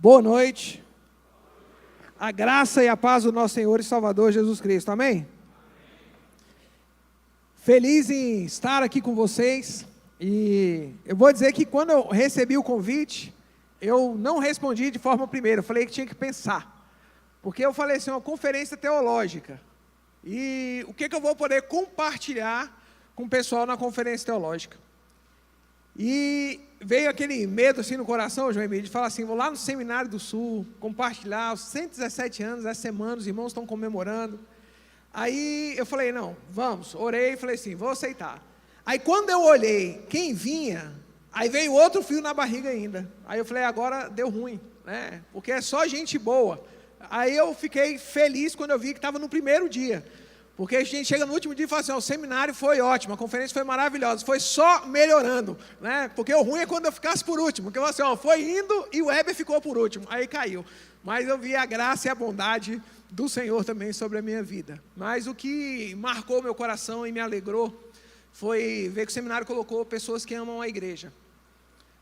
Boa noite. A graça e a paz do nosso Senhor e Salvador Jesus Cristo. Amém? Feliz em estar aqui com vocês. E eu vou dizer que quando eu recebi o convite, eu não respondi de forma primeira. Eu falei que tinha que pensar. Porque eu falei assim, uma conferência teológica. E o que eu vou poder compartilhar com o pessoal na conferência teológica? E veio aquele medo assim no coração, João Emílio, de falar assim, vou lá no Seminário do Sul, compartilhar os 117 anos, essa semana os irmãos estão comemorando. Aí eu falei, não, vamos, orei e falei assim, vou aceitar. Aí quando eu olhei quem vinha, aí veio outro fio na barriga ainda. Aí eu falei, agora deu ruim, né? Porque é só gente boa. Aí eu fiquei feliz quando eu vi que estava no primeiro dia. Porque a gente chega no último dia e fala assim, o seminário foi ótimo, a conferência foi maravilhosa, foi só melhorando, né? Porque o ruim é quando eu ficasse por último, porque eu assim, foi indo e o Weber ficou por último, aí caiu. Mas eu vi a graça e a bondade do Senhor também sobre a minha vida. Mas o que marcou meu coração e me alegrou foi ver que o seminário colocou pessoas que amam a igreja.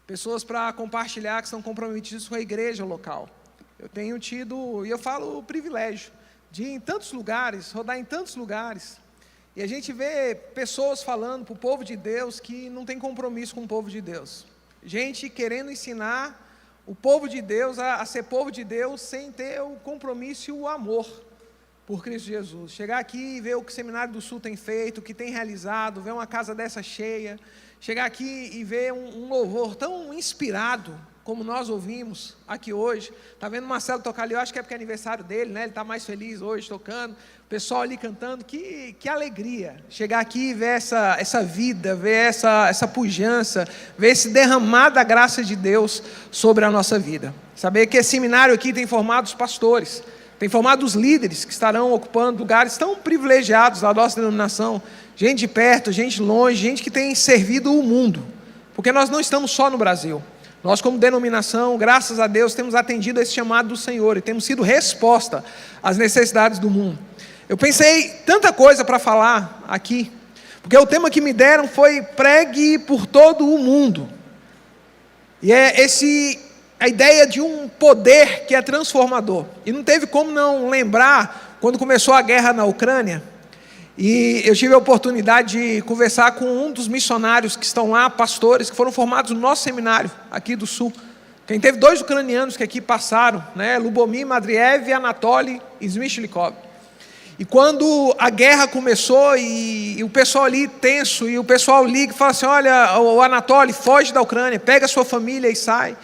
Pessoas para compartilhar, que são comprometidas com a igreja local. Eu tenho tido, e eu falo o privilégio, de ir em tantos lugares, rodar em tantos lugares, e a gente vê pessoas falando para o povo de Deus que não tem compromisso com o povo de Deus. Gente querendo ensinar o povo de Deus a ser povo de Deus sem ter o compromisso e o amor por Cristo Jesus. Chegar aqui e ver o que o Seminário do Sul tem feito, o que tem realizado, ver uma casa dessa cheia, chegar aqui e ver um louvor tão inspirado, como nós ouvimos aqui hoje. Está vendo o Marcelo tocar ali, eu acho que é porque é aniversário dele, né? Ele está mais feliz hoje tocando, o pessoal ali cantando, que alegria, chegar aqui e ver essa vida, ver essa pujança, ver esse derramar da graça de Deus sobre a nossa vida. Saber que esse seminário aqui tem formado os pastores, tem formado os líderes que estarão ocupando lugares tão privilegiados da nossa denominação, gente de perto, gente de longe, gente que tem servido o mundo, porque nós não estamos só no Brasil. Nós, como denominação, graças a Deus, temos atendido a esse chamado do Senhor e temos sido resposta às necessidades do mundo. Eu pensei tanta coisa para falar aqui, porque o tema que me deram foi pregue por todo o mundo. E é a ideia de um poder que é transformador. E não teve como não lembrar quando começou a guerra na Ucrânia. E eu tive a oportunidade de conversar com um dos missionários que estão lá, pastores, que foram formados no nosso seminário, aqui do Sul. Quem teve 2 ucranianos que aqui passaram, né? Lubomir Madriev, Anatoly Smishlikov. E quando a guerra começou e o pessoal ali tenso, e o pessoal liga e fala assim, olha, o Anatoly, foge da Ucrânia, pega a sua família e sai.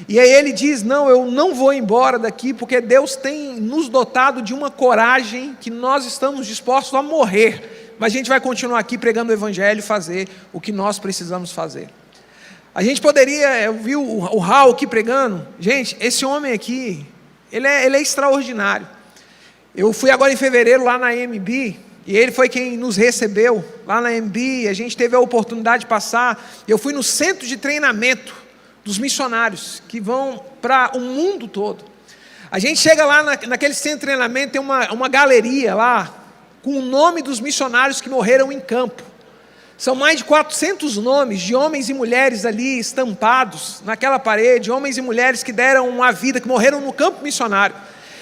E aí ele diz, não, eu não vou embora daqui, porque Deus tem nos dotado de uma coragem que nós estamos dispostos a morrer, mas a gente vai continuar aqui pregando o Evangelho e fazer o que nós precisamos fazer. A gente poderia, eu vi o Raul aqui pregando, gente, esse homem aqui, ele é extraordinário. Eu fui agora em fevereiro lá na AMB, e ele foi quem nos recebeu lá na AMB, a gente teve a oportunidade de passar, eu fui no centro de treinamento dos missionários que vão para o mundo todo. A gente chega lá naquele centro de treinamento, tem uma galeria lá, com o nome dos missionários que morreram em campo. São mais de 400 nomes de homens e mulheres ali estampados naquela parede, homens e mulheres que deram a vida, que morreram no campo missionário.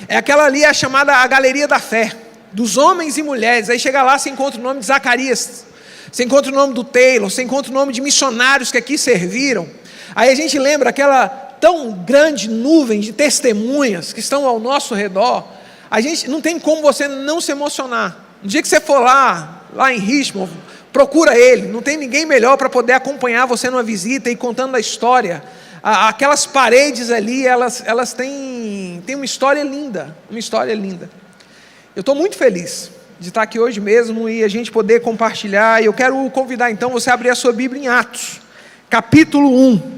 Aquela ali é chamada a Galeria da Fé, dos homens e mulheres. Aí chega lá, você encontra o nome de Zacarias, você encontra o nome do Taylor, você encontra o nome de missionários que aqui serviram. Aí a gente lembra aquela tão grande nuvem de testemunhas que estão ao nosso redor. A gente não tem como você não se emocionar. No dia que você for lá em Richmond, procura ele. Não tem ninguém melhor para poder acompanhar você numa visita e contando a história. Aquelas paredes ali, elas têm uma história linda. Uma história linda. Eu estou muito feliz de estar aqui hoje mesmo e a gente poder compartilhar. E eu quero convidar então você a abrir a sua Bíblia em Atos, capítulo 1.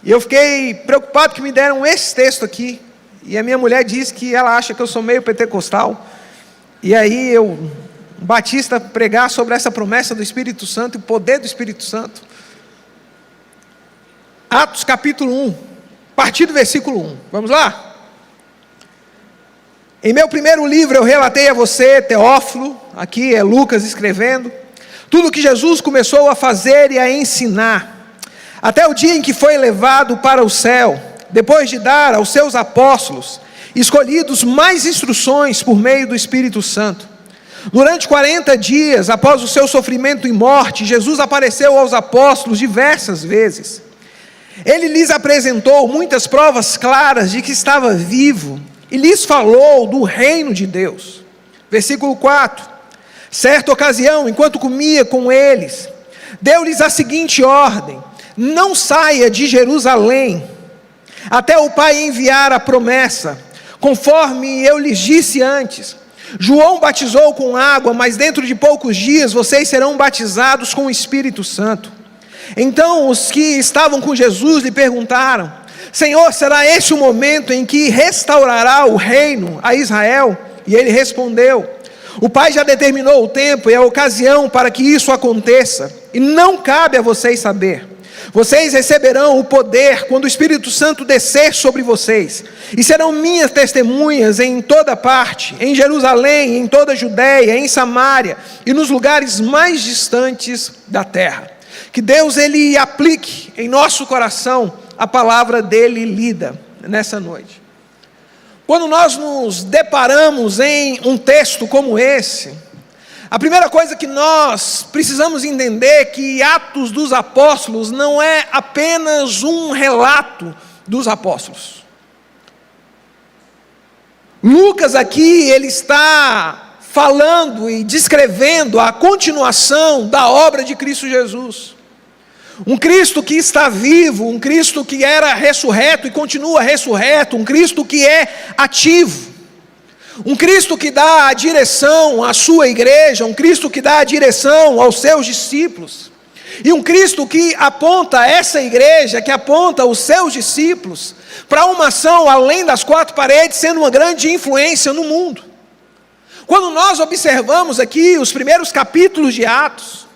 E eu fiquei preocupado que me deram esse texto aqui, e a minha mulher disse que ela acha que eu sou meio pentecostal, e aí batista, pregar sobre essa promessa do Espírito Santo, o poder do Espírito Santo. Atos capítulo 1, a partir do versículo 1, vamos lá? Em meu primeiro livro eu relatei a você, Teófilo, aqui é Lucas escrevendo, tudo o que Jesus começou a fazer e a ensinar, até o dia em que foi levado para o céu, depois de dar aos seus apóstolos, escolhidos, mais instruções por meio do Espírito Santo. Durante 40 dias, após o seu sofrimento e morte, Jesus apareceu aos apóstolos diversas vezes. Ele lhes apresentou muitas provas claras de que estava vivo e lhes falou do reino de Deus. Versículo 4. Certa ocasião, enquanto comia com eles, deu-lhes a seguinte ordem: não saia de Jerusalém, até o Pai enviar a promessa, conforme eu lhes disse antes. João batizou com água, mas dentro de poucos dias vocês serão batizados com o Espírito Santo. Então os que estavam com Jesus lhe perguntaram: Senhor, será esse o momento em que restaurará o reino a Israel? E ele respondeu: o Pai já determinou o tempo e a ocasião para que isso aconteça, e não cabe a vocês saber. Vocês receberão o poder quando o Espírito Santo descer sobre vocês, e serão minhas testemunhas em toda parte, em Jerusalém, em toda a Judéia, em Samária e nos lugares mais distantes da terra. Que Deus ele aplique em nosso coração a palavra dele lida nessa noite. Quando nós nos deparamos em um texto como esse, a primeira coisa que nós precisamos entender é que Atos dos Apóstolos não é apenas um relato dos apóstolos. Lucas aqui, ele está falando e descrevendo a continuação da obra de Cristo Jesus. Um Cristo que está vivo, um Cristo que era ressurreto e continua ressurreto, um Cristo que é ativo, um Cristo que dá a direção à sua igreja, um Cristo que dá a direção aos seus discípulos, e um Cristo que aponta essa igreja, que aponta os seus discípulos para uma ação além das quatro paredes, sendo uma grande influência no mundo. Quando nós observamos aqui os primeiros capítulos de Atos,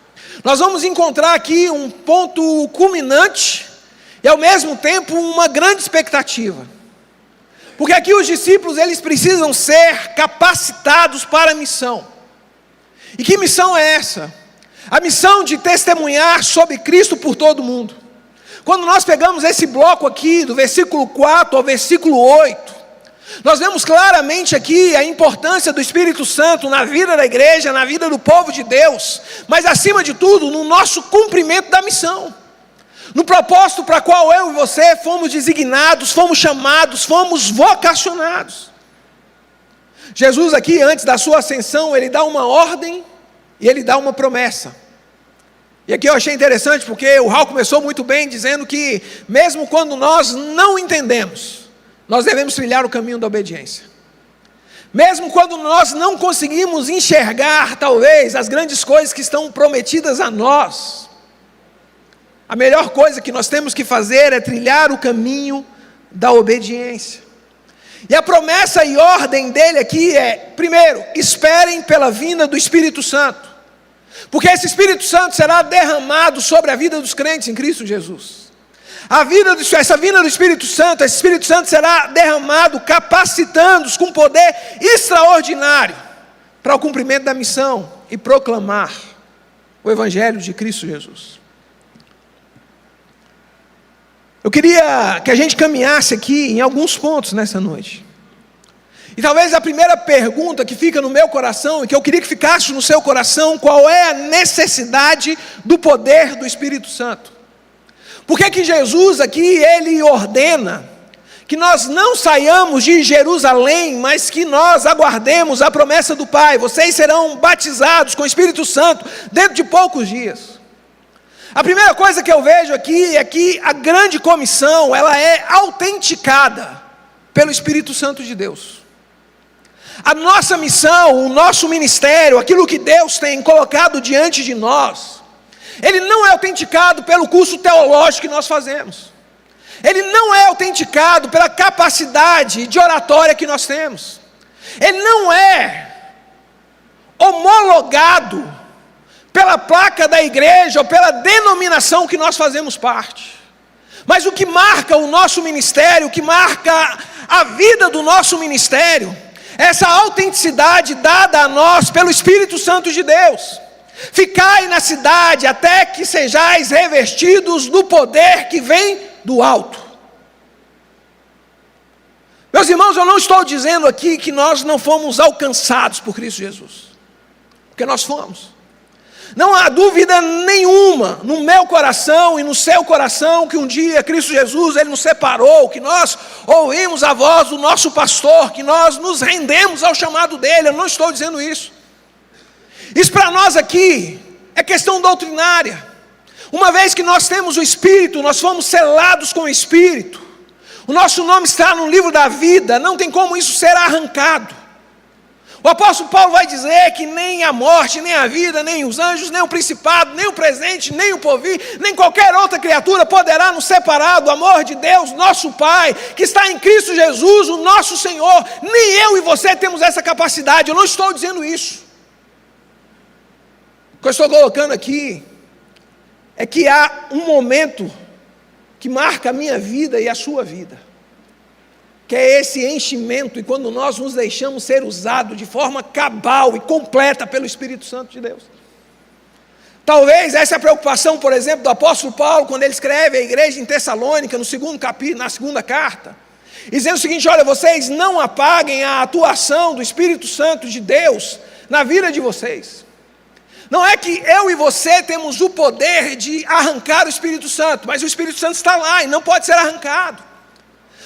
nós vamos encontrar aqui um ponto culminante e ao mesmo tempo uma grande expectativa. Porque aqui os discípulos eles precisam ser capacitados para a missão. E que missão é essa? A missão de testemunhar sobre Cristo por todo o mundo. Quando nós pegamos esse bloco aqui, do versículo 4 ao versículo 8, nós vemos claramente aqui a importância do Espírito Santo na vida da igreja, na vida do povo de Deus, mas acima de tudo, no nosso cumprimento da missão, no propósito para qual eu e você fomos designados, fomos chamados, fomos vocacionados. Jesus aqui, antes da sua ascensão, ele dá uma ordem e ele dá uma promessa. E aqui eu achei interessante porque o Raul começou muito bem dizendo que mesmo quando nós não entendemos, nós devemos trilhar o caminho da obediência. Mesmo quando nós não conseguimos enxergar, talvez, as grandes coisas que estão prometidas a nós, a melhor coisa que nós temos que fazer é trilhar o caminho da obediência. E a promessa e ordem dele aqui é, primeiro, esperem pela vinda do Espírito Santo. Porque esse Espírito Santo será derramado sobre a vida dos crentes em Cristo Jesus. Essa vinda do Espírito Santo, esse Espírito Santo será derramado, capacitando-os com poder extraordinário para o cumprimento da missão e proclamar o Evangelho de Cristo Jesus. Eu queria que a gente caminhasse aqui em alguns pontos nessa noite. E talvez a primeira pergunta que fica no meu coração, e que eu queria que ficasse no seu coração: qual é a necessidade do poder do Espírito Santo? Por que que Jesus aqui, ele ordena que nós não saiamos de Jerusalém, mas que nós aguardemos a promessa do Pai? Vocês serão batizados com o Espírito Santo dentro de poucos dias. A primeira coisa que eu vejo aqui é que a grande comissão, ela é autenticada pelo Espírito Santo de Deus. A nossa missão, o nosso ministério, aquilo que Deus tem colocado diante de nós, ele não é autenticado pelo curso teológico que nós fazemos. Ele não é autenticado pela capacidade de oratória que nós temos. Ele não é homologado pela placa da igreja ou pela denominação que nós fazemos parte. Mas o que marca o nosso ministério, o que marca a vida do nosso ministério, é essa autenticidade dada a nós pelo Espírito Santo de Deus. Ficai na cidade até que sejais revestidos do poder que vem do alto. Meus irmãos, eu não estou dizendo aqui que nós não fomos alcançados por Cristo Jesus, porque nós fomos. Não há dúvida nenhuma no meu coração e no seu coração que um dia Cristo Jesus, Ele nos separou, que nós ouvimos a voz do nosso pastor, que nós nos rendemos ao chamado dEle. Eu não estou dizendo isso. Isso para nós aqui é questão doutrinária. Uma vez que nós temos o Espírito, nós fomos selados com o Espírito. O nosso nome está no livro da vida, não tem como isso ser arrancado. O apóstolo Paulo vai dizer que nem a morte, nem a vida, nem os anjos, nem o principado, nem o presente, nem o porvir, nem qualquer outra criatura poderá nos separar do amor de Deus, nosso Pai, que está em Cristo Jesus, o nosso Senhor. Nem eu e você temos essa capacidade, eu não estou dizendo isso. O que eu estou colocando aqui é que há um momento que marca a minha vida e a sua vida, que é esse enchimento, e quando nós nos deixamos ser usados de forma cabal e completa pelo Espírito Santo de Deus. Talvez essa é a preocupação, por exemplo, do apóstolo Paulo, quando ele escreve à igreja em Tessalônica, no segundo capítulo, na segunda carta, dizendo o seguinte: olha, vocês não apaguem a atuação do Espírito Santo de Deus na vida de vocês. Não é que eu e você temos o poder de arrancar o Espírito Santo, mas o Espírito Santo está lá e não pode ser arrancado.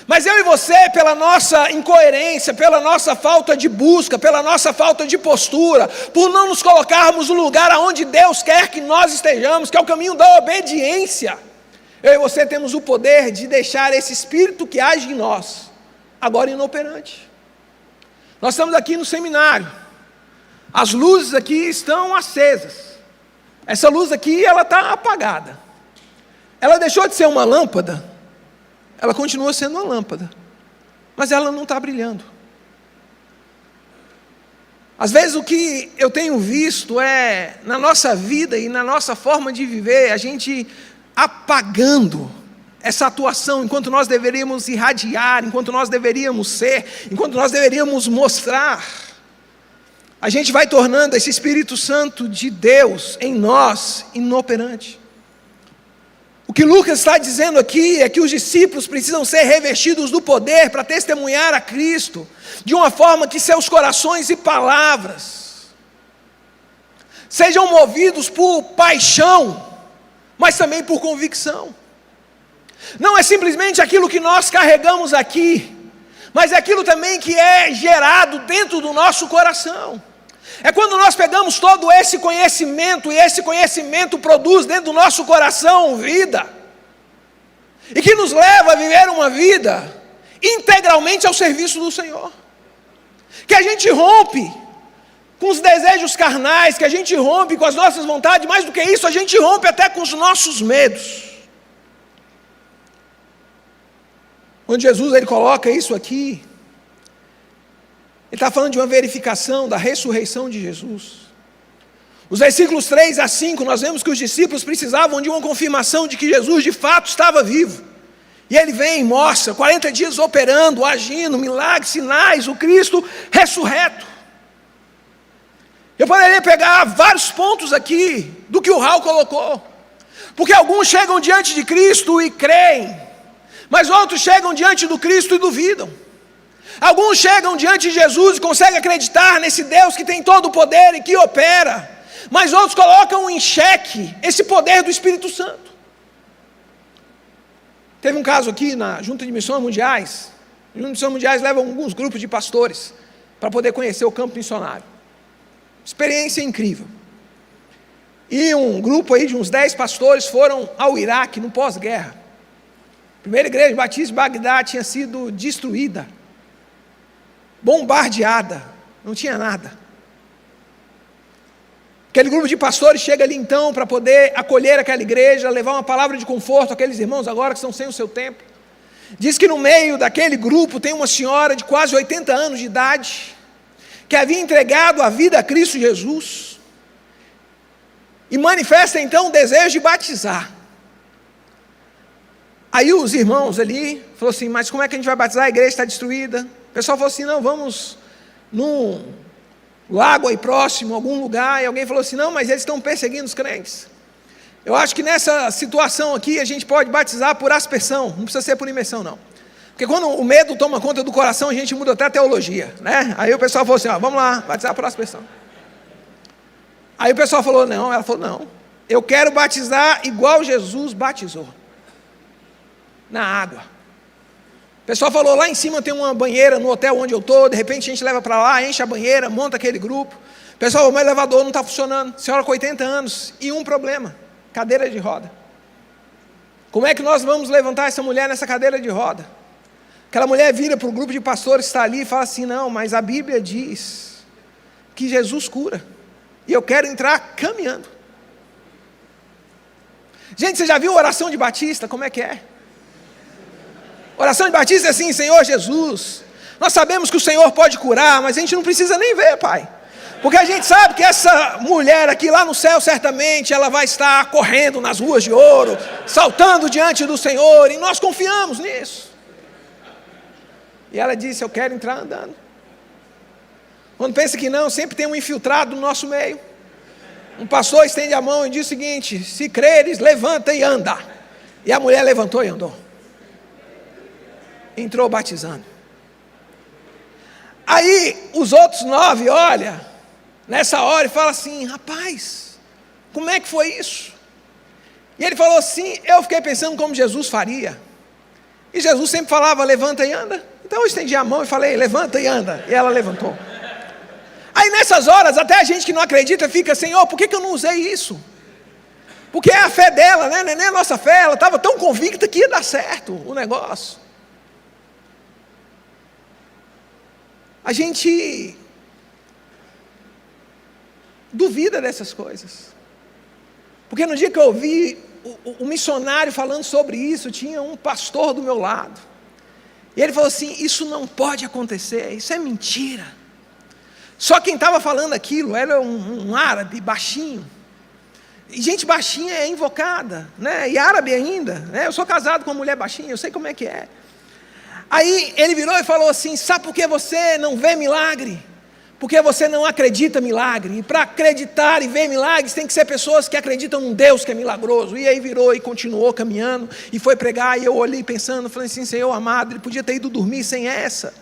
Mas eu e você, pela nossa incoerência, pela nossa falta de busca, pela nossa falta de postura, por não nos colocarmos no lugar aonde Deus quer que nós estejamos, que é o caminho da obediência, eu e você temos o poder de deixar esse Espírito que age em nós, agora inoperante. Nós estamos aqui no seminário, as luzes aqui estão acesas, essa luz aqui ela está apagada, ela deixou de ser uma lâmpada, ela continua sendo uma lâmpada, mas ela não está brilhando. Às vezes o que eu tenho visto é, na nossa vida e na nossa forma de viver, a gente apagando essa atuação, enquanto nós deveríamos irradiar, enquanto nós deveríamos ser, enquanto nós deveríamos mostrar. A gente vai tornando esse Espírito Santo de Deus em nós inoperante. O que Lucas está dizendo aqui é que os discípulos precisam ser revestidos do poder para testemunhar a Cristo, de uma forma que seus corações e palavras sejam movidos por paixão, mas também por convicção. Não é simplesmente aquilo que nós carregamos aqui, mas é aquilo também que é gerado dentro do nosso coração. É quando nós pegamos todo esse conhecimento, e esse conhecimento produz dentro do nosso coração vida, e que nos leva a viver uma vida integralmente ao serviço do Senhor. Que a gente rompe com os desejos carnais, que a gente rompe com as nossas vontades, mais do que isso, a gente rompe até com os nossos medos. Quando Jesus ele coloca isso aqui, ele está falando de uma verificação da ressurreição de Jesus. Os versículos 3 a 5, nós vemos que os discípulos precisavam de uma confirmação de que Jesus de fato estava vivo. E ele vem e mostra, 40 dias operando, agindo, milagres, sinais, o Cristo ressurreto. Eu poderia pegar vários pontos aqui do que o Raul colocou. Porque alguns chegam diante de Cristo e creem, mas outros chegam diante do Cristo e duvidam. Alguns chegam diante de Jesus e conseguem acreditar nesse Deus que tem todo o poder e que opera, mas outros colocam em xeque esse poder do Espírito Santo. Teve um caso aqui na Junta de Missões Mundiais. A Junta de Missões Mundiais leva alguns grupos de pastores para poder conhecer o campo missionário. Experiência incrível. E um grupo aí de uns 10 pastores foram ao Iraque no pós-guerra. A primeira igreja batista de Bagdá tinha sido destruída, bombardeada, não tinha nada. Aquele grupo de pastores chega ali então para poder acolher aquela igreja, levar uma palavra de conforto àqueles irmãos agora que estão sem o seu tempo. Diz que no meio daquele grupo tem uma senhora de quase 80 anos de idade, que havia entregado a vida a Cristo Jesus, e manifesta então o desejo de batizar. Aí os irmãos ali falaram assim: mas como é que a gente vai batizar? A igreja está destruída. O pessoal falou assim: não, vamos num lago aí próximo, algum lugar. E alguém falou assim: não, mas eles estão perseguindo os crentes. Eu acho que nessa situação aqui a gente pode batizar por aspersão, não precisa ser por imersão não. Porque quando o medo toma conta do coração, a gente muda até a teologia, né? Aí o pessoal falou assim, ó, vamos lá, batizar a próxima pessoa. Aí o pessoal falou, não, ela falou, não, eu quero batizar igual Jesus batizou, na água. O pessoal falou, lá em cima tem uma banheira no hotel onde eu estou, de repente a gente leva para lá, enche a banheira, monta aquele grupo. O pessoal falou, mas o elevador não está funcionando, senhora com 80 anos, e um problema, cadeira de roda. Como é que nós vamos levantar essa mulher nessa cadeira de roda? Aquela mulher vira para o grupo de pastores que está ali e fala assim, não, mas a Bíblia diz que Jesus cura, e eu quero entrar caminhando. Gente, você já viu a oração de Batista? Como é que é? Oração de Batista é assim, Senhor Jesus, nós sabemos que o Senhor pode curar, mas a gente não precisa nem ver, Pai. Porque a gente sabe que essa mulher aqui lá no céu, certamente, ela vai estar correndo nas ruas de ouro, saltando diante do Senhor, e nós confiamos nisso. E ela disse, eu quero entrar andando. Quando pensa que não, sempre tem um infiltrado no nosso meio. Um pastor estende a mão e diz o seguinte, se creres, levanta e anda. E a mulher levantou e andou. Entrou batizando. Aí os outros 9 olham nessa hora e falam assim, rapaz, como é que foi isso? E ele falou assim, eu fiquei pensando como Jesus faria. E Jesus sempre falava, levanta e anda. Então eu estendi a mão e falei, levanta e anda. E ela levantou. Aí nessas horas, até a gente que não acredita fica, Senhor, por que eu não usei isso? Porque é a fé dela, né? Nem a nossa fé, ela estava tão convicta que ia dar certo o negócio. A gente duvida dessas coisas. Porque no dia que eu ouvi o missionário falando sobre isso, tinha um pastor do meu lado. E ele falou assim, isso não pode acontecer, isso é mentira. Só quem estava falando aquilo era um árabe baixinho. E gente baixinha é invocada, né? E árabe ainda, né? Eu sou casado com uma mulher baixinha, eu sei como é que é. Aí ele virou e falou assim, sabe por que você não vê milagre? Porque você não acredita em milagre. E para acreditar e ver milagres, tem que ser pessoas que acreditam num Deus que é milagroso. E aí virou e continuou caminhando, e foi pregar, e eu olhei pensando, falei assim, Senhor amado, ele podia ter ido dormir sem essa.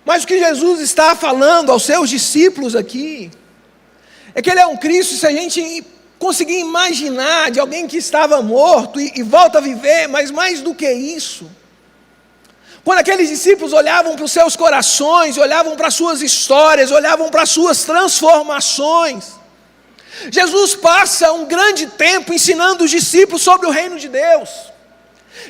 Mas o que Jesus está falando aos seus discípulos aqui, é que ele é um Cristo, se a gente conseguir imaginar de alguém que estava morto e volta a viver, mas mais do que isso, quando aqueles discípulos olhavam para os seus corações, olhavam para as suas histórias, olhavam para as suas transformações, Jesus passa um grande tempo ensinando os discípulos sobre o reino de Deus.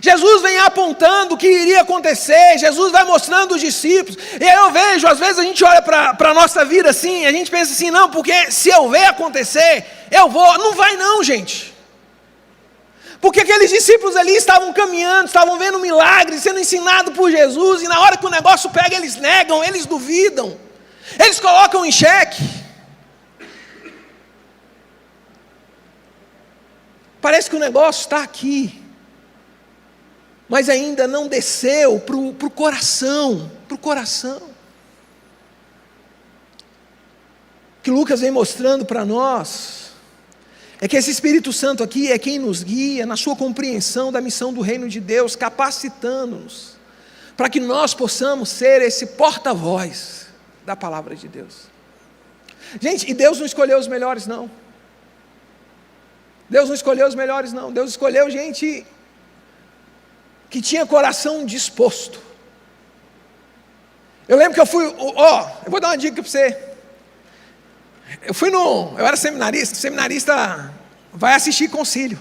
Jesus vem apontando o que iria acontecer, Jesus vai mostrando os discípulos, e aí eu vejo, às vezes a gente olha para a nossa vida assim, a gente pensa assim, não, porque se eu ver acontecer, eu vou, não vai não, gente. Porque aqueles discípulos ali estavam caminhando, estavam vendo milagres, sendo ensinados por Jesus, e na hora que o negócio pega, eles negam, eles duvidam, eles colocam em xeque. Parece que o negócio está aqui, mas ainda não desceu para o coração, O que Lucas vem mostrando para nós, é que esse Espírito Santo aqui é quem nos guia na sua compreensão da missão do reino de Deus, capacitando-nos, para que nós possamos ser esse porta-voz da palavra de Deus. Gente, e Deus não escolheu os melhores não. Deus não escolheu os melhores não. Deus escolheu gente que tinha coração disposto. Eu lembro que eu fui, eu vou dar uma dica para você. Eu era seminarista vai assistir concílio,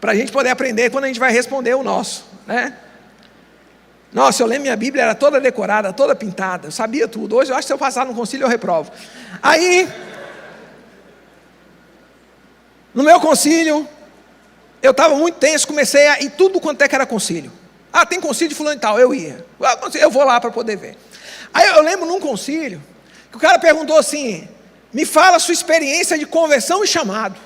para a gente poder aprender quando a gente vai responder o nosso, né? Nossa, eu lembro minha Bíblia, era toda decorada, toda pintada, eu sabia tudo. Hoje eu acho que se eu passar no concílio eu reprovo. Aí, no meu concílio, eu estava muito tenso, comecei a ir tudo quanto é que era concílio. Ah, tem concílio de fulano e tal, eu ia. Eu vou lá para poder ver. Aí eu lembro num concílio, que o cara perguntou assim, me fala a sua experiência de conversão e chamado.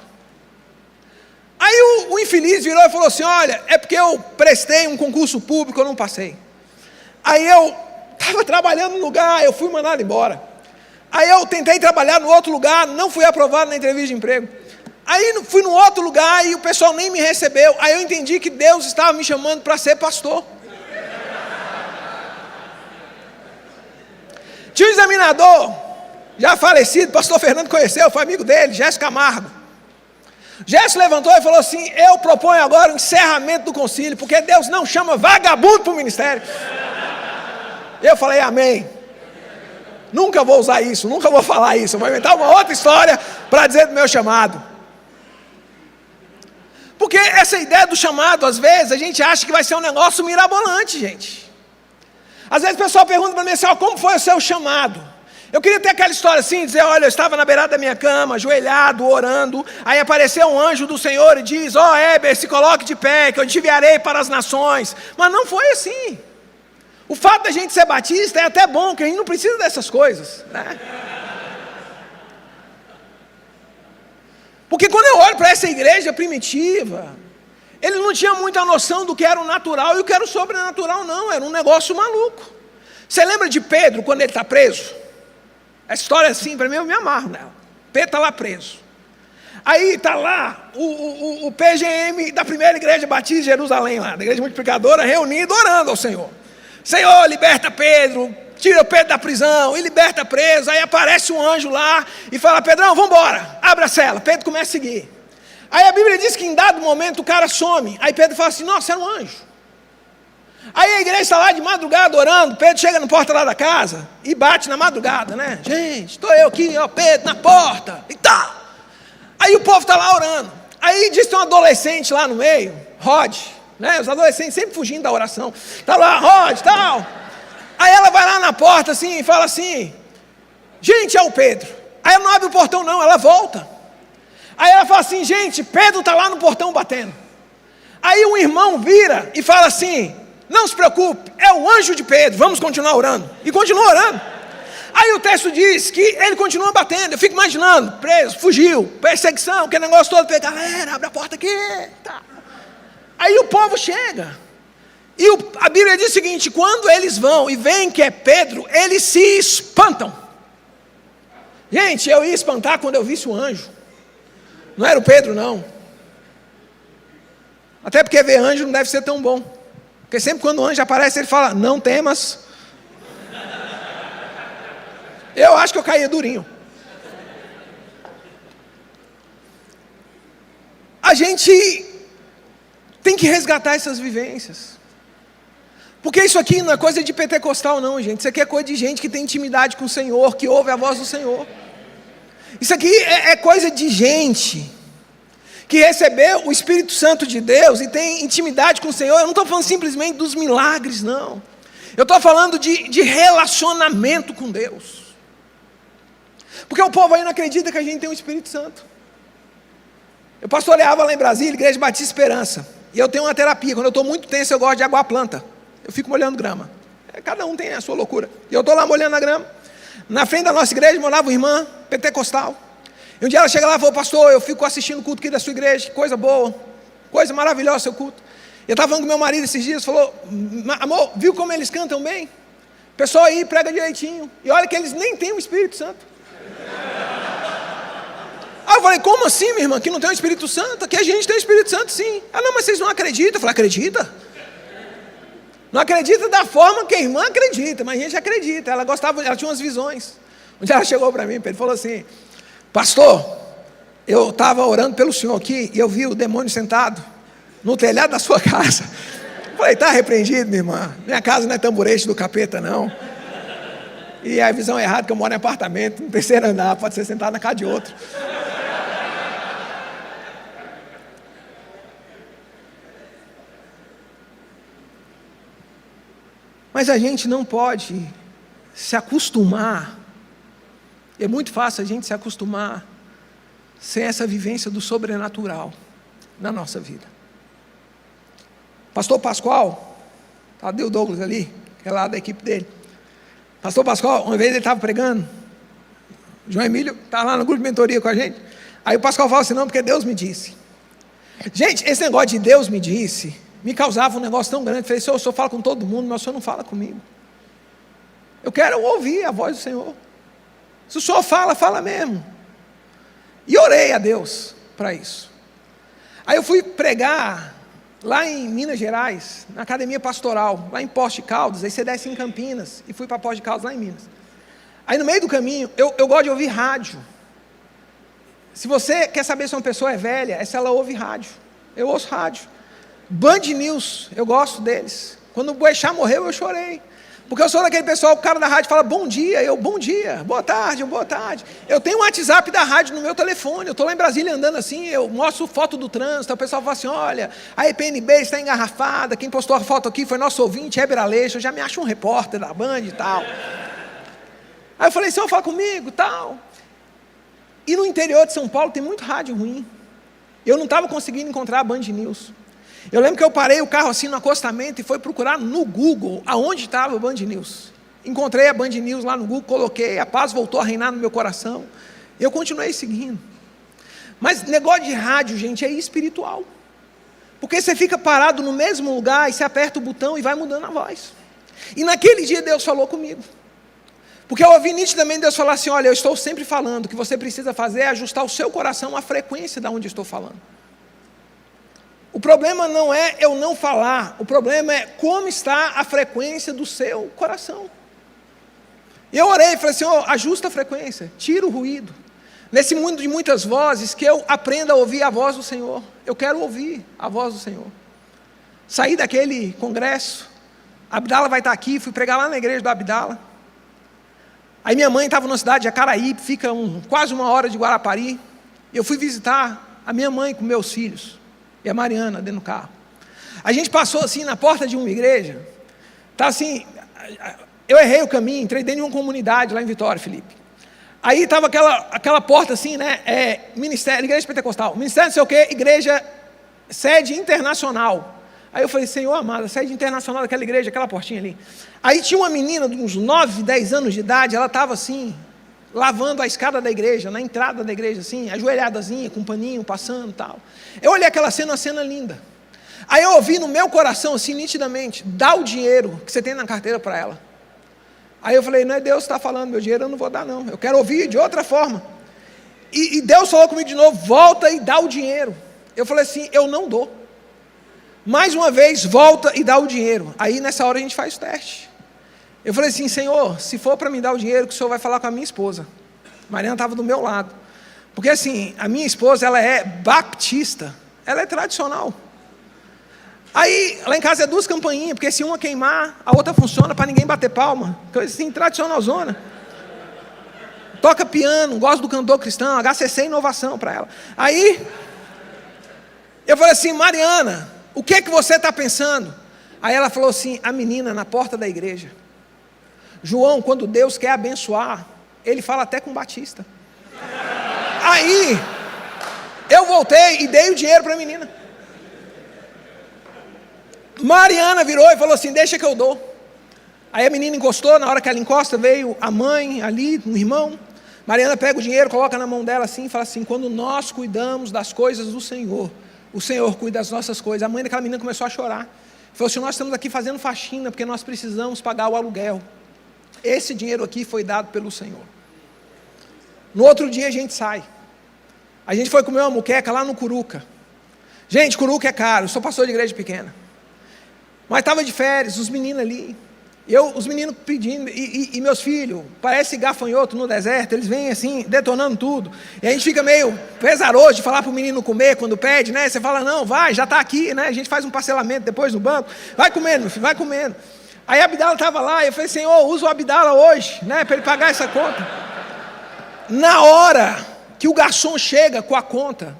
Aí o infeliz virou e falou assim, olha, é porque eu prestei um concurso público, eu não passei. Aí eu estava trabalhando no lugar, eu fui mandado embora. Aí eu tentei trabalhar no outro lugar, não fui aprovado na entrevista de emprego. Aí fui num outro lugar e o pessoal nem me recebeu. Aí eu entendi que Deus estava me chamando para ser pastor. Tinha um examinador, já falecido, pastor Fernando conheceu, foi amigo dele, Jéssica Camargo. Jéssica levantou e falou assim: eu proponho agora o encerramento do concílio, porque Deus não chama vagabundo para o ministério. Eu falei: amém. Nunca vou usar isso, nunca vou falar isso. Eu vou inventar uma outra história para dizer do meu chamado. Porque essa ideia do chamado, às vezes, a gente acha que vai ser um negócio mirabolante, gente. Às vezes o pessoal pergunta para mim assim: como foi o seu chamado? Eu queria ter aquela história assim, dizer: olha, eu estava na beirada da minha cama, ajoelhado, orando, aí apareceu um anjo do Senhor e diz: Heber, se coloque de pé, que eu te enviarei para as nações. Mas não foi assim. O fato da gente ser batista é até bom, que a gente não precisa dessas coisas, né? Porque quando eu olho para essa igreja primitiva, eles não tinham muita noção do que era o natural e o que era o sobrenatural, não. Era um negócio maluco. Você lembra de Pedro, quando ele está preso? A história assim, para mim, eu me amarro nela. Pedro está lá preso. Aí está lá o PGM da primeira igreja batista de Jerusalém, lá, da igreja multiplicadora, reunido, orando ao Senhor. Senhor, liberta Pedro, tira o Pedro da prisão e liberta preso. Aí aparece um anjo lá e fala: Pedrão, vamos embora, abre a cela. Pedro começa a seguir. Aí a Bíblia diz que em dado momento o cara some. Aí Pedro fala assim: nossa, era um anjo. Aí a igreja está lá de madrugada orando. Pedro chega na porta lá da casa e bate na madrugada, né? Gente, estou eu aqui, Pedro, na porta e tal. Aí o povo está lá orando. Aí diz que tem um adolescente lá no meio, Rod, né? Os adolescentes sempre fugindo da oração. Está lá, Rod, tal. Aí ela vai lá na porta assim e fala assim: gente, é o Pedro. Aí ela não abre o portão não, ela volta. Aí ela fala assim: gente, Pedro está lá no portão batendo. Aí um irmão vira e fala assim: não se preocupe, é o anjo de Pedro, vamos continuar orando. E continua orando. Aí o texto diz que ele continua batendo. Eu fico imaginando, preso, fugiu, perseguição, aquele negócio todo. Galera, abre a porta aqui. Tá. Aí o povo chega. E a Bíblia diz o seguinte: quando eles vão e veem que é Pedro, eles se espantam. Gente, eu ia espantar quando eu visse o anjo. Não era o Pedro, não. Até porque ver anjo não deve ser tão bom. Porque sempre quando o anjo aparece, ele fala: não temas. Eu acho que eu caía durinho. A gente tem que resgatar essas vivências. Porque isso aqui não é coisa de pentecostal não, gente. Isso aqui é coisa de gente que tem intimidade com o Senhor, que ouve a voz do Senhor. Isso aqui é coisa de gente que recebeu o Espírito Santo de Deus e tem intimidade com o Senhor. Eu não estou falando simplesmente dos milagres, não. Eu estou falando de relacionamento com Deus. Porque o povo aí não acredita que a gente tem o Espírito Santo. Eu pastoreava lá em Brasília, Igreja Batista Esperança. E eu tenho uma terapia. Quando eu estou muito tenso, eu gosto de aguar a planta. Eu fico molhando grama. Cada um tem a sua loucura. E eu estou lá molhando a grama. Na frente da nossa igreja morava uma irmã pentecostal. E um dia ela chega lá e falou: pastor, eu fico assistindo o culto aqui da sua igreja. Que coisa boa. Coisa maravilhosa seu culto. Eu estava falando com meu marido esses dias. Falou: amor, viu como eles cantam bem? O pessoal aí prega direitinho. E olha que eles nem têm o Espírito Santo. Aí eu falei: como assim, minha irmã, que não tem o Espírito Santo? Aqui a gente tem o Espírito Santo sim. Ah, não, mas vocês não acreditam. Eu falei: acredita? Não acredita da forma que a irmã acredita, mas a gente acredita. Ela gostava, ela tinha umas visões. Um dia ela chegou para mim, Pedro, falou assim: pastor, eu estava orando pelo senhor aqui e eu vi o demônio sentado no telhado da sua casa. Eu falei: está repreendido, minha irmã. Minha casa não é tamborete do capeta, não. E a visão é errada, que eu moro em apartamento, no terceiro andar, pode ser sentado na casa de outro. Mas a gente não pode se acostumar. É muito fácil a gente se acostumar sem essa vivência do sobrenatural na nossa vida. Pastor Pascoal, cadê o Douglas ali, que é lá da equipe dele? Pastor Pascoal, uma vez ele estava pregando, João Emílio estava lá no grupo de mentoria com a gente. Aí o Pascoal falou assim: não, porque Deus me disse. Gente, esse negócio de Deus me disse me causava um negócio tão grande. Eu falei: senhor, o senhor fala com todo mundo, mas o senhor não fala comigo. Eu quero ouvir a voz do Senhor. Se o senhor fala, fala mesmo. E orei a Deus. para isso. Aí eu fui pregar lá em Minas Gerais, na academia pastoral, lá em Poços de Caldas. Aí você desce em Campinas e fui para Poços de Caldas, lá em Minas. Aí no meio do caminho, eu gosto de ouvir rádio. Se você quer saber se uma pessoa é velha, é se ela ouve rádio. Eu ouço rádio. Band News, eu gosto deles. Quando o Boechat morreu, eu chorei. Porque eu sou daquele pessoal, o cara da rádio fala bom dia, bom dia, boa tarde, boa tarde. Eu tenho um WhatsApp da rádio no meu telefone, eu estou lá em Brasília andando assim, eu mostro foto do trânsito, o pessoal fala assim, olha, a EPNB está engarrafada, quem postou a foto aqui foi nosso ouvinte, Heber Aleixo, eu já me acho um repórter da Band e tal. Aí eu falei, Senhor, fala comigo e tal. E no interior de São Paulo tem muito rádio ruim. Eu não estava conseguindo encontrar a Band News. Eu lembro que eu parei o carro assim no acostamento e fui procurar no Google aonde estava a Band News. Encontrei a Band News lá no Google, coloquei, a paz voltou a reinar no meu coração. Eu continuei seguindo. Mas negócio de rádio, gente, é espiritual. Porque você fica parado no mesmo lugar e você aperta o botão e vai mudando a voz. E naquele dia Deus falou comigo. Porque eu ouvi nitidamente Deus falar assim, olha, eu estou sempre falando, o que você precisa fazer é ajustar o seu coração à frequência de onde eu estou falando. O problema não é eu não falar, o problema é como está a frequência do seu coração. E eu orei e falei, Senhor, ajusta a frequência, tira o ruído. Nesse mundo de muitas vozes, que eu aprenda a ouvir a voz do Senhor. Eu quero ouvir a voz do Senhor. Saí daquele congresso, Abdala vai estar aqui, fui pregar lá na igreja do Abdala. Aí minha mãe estava na cidade de Jacaraí, fica quase 1 hora de Guarapari. Eu fui visitar a minha mãe com meus filhos. E a Mariana dentro do carro. A gente passou assim na porta de uma igreja. Tá assim, eu errei o caminho, entrei dentro de uma comunidade lá em Vitória, Felipe. Aí estava aquela porta assim, né? Ministério, igreja pentecostal. Ministério não sei o quê, igreja, sede internacional. Aí eu falei, Senhor amado, a sede internacional daquela igreja, aquela portinha ali. Aí tinha uma menina de uns 9, 10 anos de idade, ela estava assim, lavando a escada da igreja, na entrada da igreja, assim, ajoelhadazinha, com um paninho, passando e tal. Eu olhei aquela cena, uma cena linda. Aí eu ouvi no meu coração, assim, nitidamente, dá o dinheiro que você tem na carteira para ela. Aí eu falei, não é Deus que está falando, meu dinheiro eu não vou dar não, eu quero ouvir de outra forma. E Deus falou comigo de novo, volta e dá o dinheiro. Eu falei assim, eu não dou. Mais uma vez, volta e dá o dinheiro. Aí nessa hora a gente faz o teste. Eu falei assim, Senhor, se for para me dar o dinheiro, que o Senhor vai falar com a minha esposa. Mariana estava do meu lado. Porque assim, a minha esposa, ela é baptista. Ela é tradicional. Aí, lá em casa é 2 campainhas, porque se uma queimar, a outra funciona para ninguém bater palma. Coisa assim, tradicional zona. Toca piano, gosta do cantor cristão, HCC inovação para ela. Aí, eu falei assim, Mariana, o que é que você está pensando? Aí ela falou assim, a menina na porta da igreja. João, quando Deus quer abençoar, Ele fala até com Batista. Aí, eu voltei e dei o dinheiro para a menina. Mariana virou e falou assim, deixa que eu dou. Aí a menina encostou, na hora que ela encosta, veio a mãe ali, um irmão. Mariana pega o dinheiro, coloca na mão dela assim, e fala assim, quando nós cuidamos das coisas do Senhor, o Senhor cuida das nossas coisas. A mãe daquela menina começou a chorar. Falou assim, nós estamos aqui fazendo faxina, porque nós precisamos pagar o aluguel. Esse dinheiro aqui foi dado pelo Senhor. No outro dia a gente sai. A gente foi comer uma muqueca lá no Curuca. Gente, Curuca é caro, eu sou pastor de igreja pequena. Mas estava de férias, os meninos ali. Os meninos pedindo, e meus filhos, parece gafanhoto no deserto, eles vêm assim, detonando tudo. E a gente fica meio pesaroso de falar para o menino comer quando pede, né? Você fala, não, vai, já está aqui, né? A gente faz um parcelamento depois no banco. Vai comendo, meu filho, vai comendo. Aí a Abdala estava lá, e eu falei, Senhor, usa o Abdala hoje, né? Para ele pagar essa conta. Na hora que o garçom chega com a conta,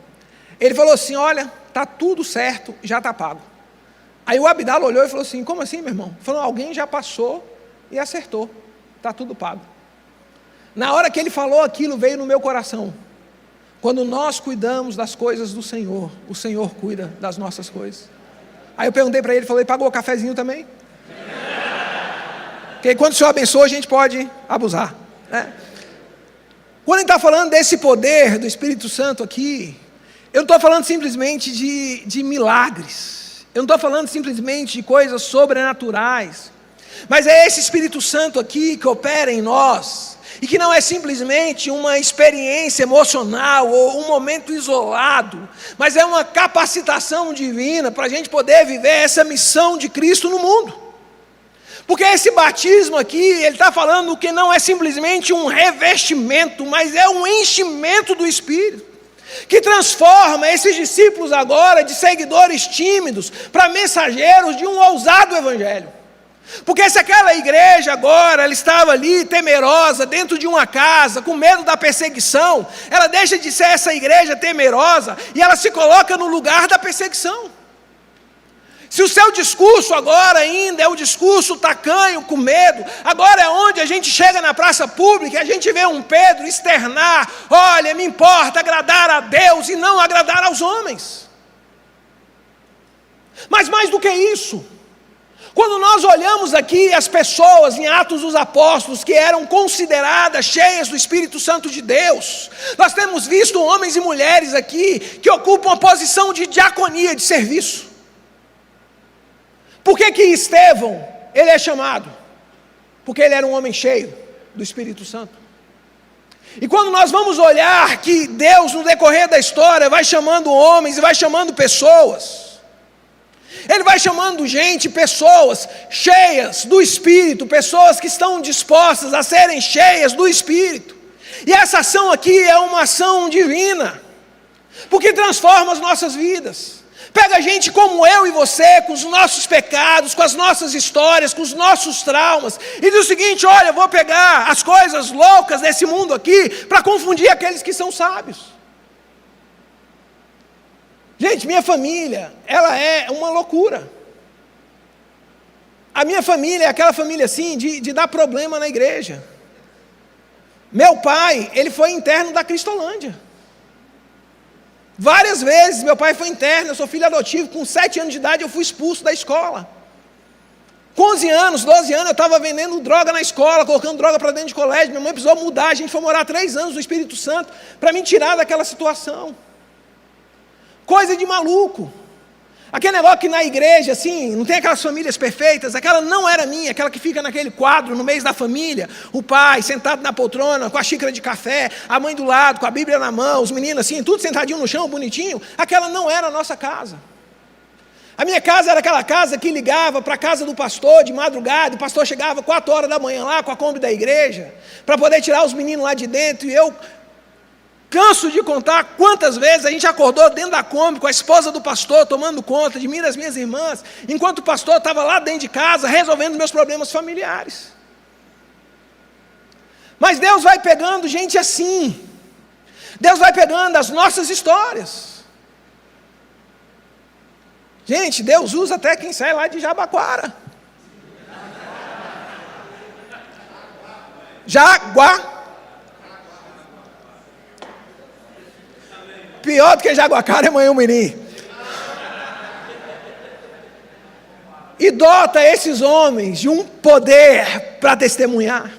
ele falou assim, olha, está tudo certo, já está pago. Aí o Abdala olhou e falou assim, como assim, meu irmão? Ele falou, alguém já passou e acertou, está tudo pago. Na hora que ele falou aquilo, veio no meu coração. Quando nós cuidamos das coisas do Senhor, o Senhor cuida das nossas coisas. Aí eu perguntei para ele, falei, pagou o cafezinho também? Porque quando o Senhor abençoa, a gente pode abusar, né? Quando ele está falando desse poder do Espírito Santo aqui, eu não estou falando simplesmente de milagres, eu não estou falando simplesmente de coisas sobrenaturais, mas é esse Espírito Santo aqui que opera em nós, e que não é simplesmente uma experiência emocional ou um momento isolado, mas é uma capacitação divina para a gente poder viver essa missão de Cristo no mundo. Porque esse batismo aqui, ele está falando que não é simplesmente um revestimento, mas é um enchimento do Espírito, que transforma esses discípulos agora de seguidores tímidos para mensageiros de um ousado evangelho. Porque se aquela igreja agora, ela estava ali temerosa, dentro de uma casa, com medo da perseguição, ela deixa de ser essa igreja temerosa e ela se coloca no lugar da perseguição. Se o seu discurso agora ainda é um discurso tacanho, com medo, agora é onde a gente chega na praça pública e a gente vê um Pedro externar: olha, me importa agradar a Deus e não agradar aos homens. Mas mais do que isso, quando nós olhamos aqui as pessoas em Atos dos Apóstolos que eram consideradas cheias do Espírito Santo de Deus, nós temos visto homens e mulheres aqui que ocupam a posição de diaconia, de serviço. Por que Estevão, ele é chamado? Porque ele era um homem cheio do Espírito Santo. E quando nós vamos olhar que Deus, no decorrer da história, vai chamando homens e vai chamando pessoas, Ele vai chamando gente, pessoas cheias do Espírito, pessoas que estão dispostas a serem cheias do Espírito. E essa ação aqui é uma ação divina, porque transforma as nossas vidas. Pega gente como eu e você, com os nossos pecados, com as nossas histórias, com os nossos traumas, e diz o seguinte: olha, eu vou pegar as coisas loucas desse mundo aqui, para confundir aqueles que são sábios. Gente, minha família, ela é uma loucura. A minha família é aquela família assim, de dar problema na igreja. Meu pai, ele foi interno da Cristolândia. Várias vezes meu pai foi interno, eu sou filho adotivo, com 7 anos de idade eu fui expulso da escola. Com 11 anos, 12 anos, eu estava vendendo droga na escola, colocando droga para dentro de colégio. Minha mãe precisou mudar, a gente foi morar 3 anos no Espírito Santo, para me tirar daquela situação. Coisa de maluco. Aquele negócio que na igreja, assim, não tem aquelas famílias perfeitas, aquela não era minha, aquela que fica naquele quadro, no meio da família, o pai sentado na poltrona, com a xícara de café, a mãe do lado, com a Bíblia na mão, os meninos assim, tudo sentadinho no chão, bonitinho, aquela não era a nossa casa. A minha casa era aquela casa que ligava para a casa do pastor de madrugada, o pastor chegava 4 horas da manhã lá com a Kombi da igreja, para poder tirar os meninos lá de dentro, e eu canso de contar quantas vezes a gente acordou dentro da Kombi com a esposa do pastor tomando conta de mim e das minhas irmãs, enquanto o pastor estava lá dentro de casa resolvendo meus problemas familiares. Mas Deus vai pegando gente assim. Deus vai pegando as nossas histórias. Gente, Deus usa até quem sai lá de Jabaquara. Pior do que Jaguacara é Manhumirim. E dota esses homens de um poder para testemunhar.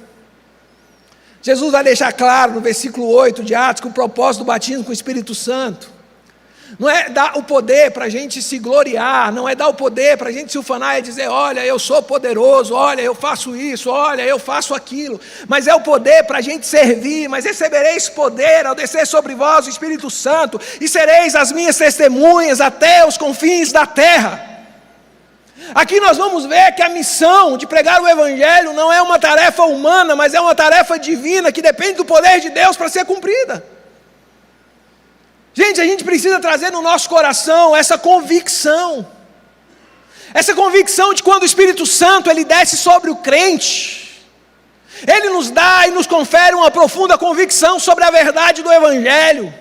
Jesus vai deixar claro no versículo 8 de Atos que o propósito do batismo com o Espírito Santo não é dar o poder para a gente se gloriar, não é dar o poder para a gente se ufanar e dizer: olha, eu sou poderoso, olha, eu faço isso, olha, eu faço aquilo, mas é o poder para a gente servir. Mas recebereis poder ao descer sobre vós o Espírito Santo, e sereis as minhas testemunhas até os confins da terra. Aqui nós vamos ver que a missão de pregar o Evangelho não é uma tarefa humana, mas é uma tarefa divina, que depende do poder de Deus para ser cumprida. Gente, a gente precisa trazer no nosso coração essa convicção de quando o Espírito Santo ele desce sobre o crente, ele nos dá e nos confere uma profunda convicção sobre a verdade do Evangelho.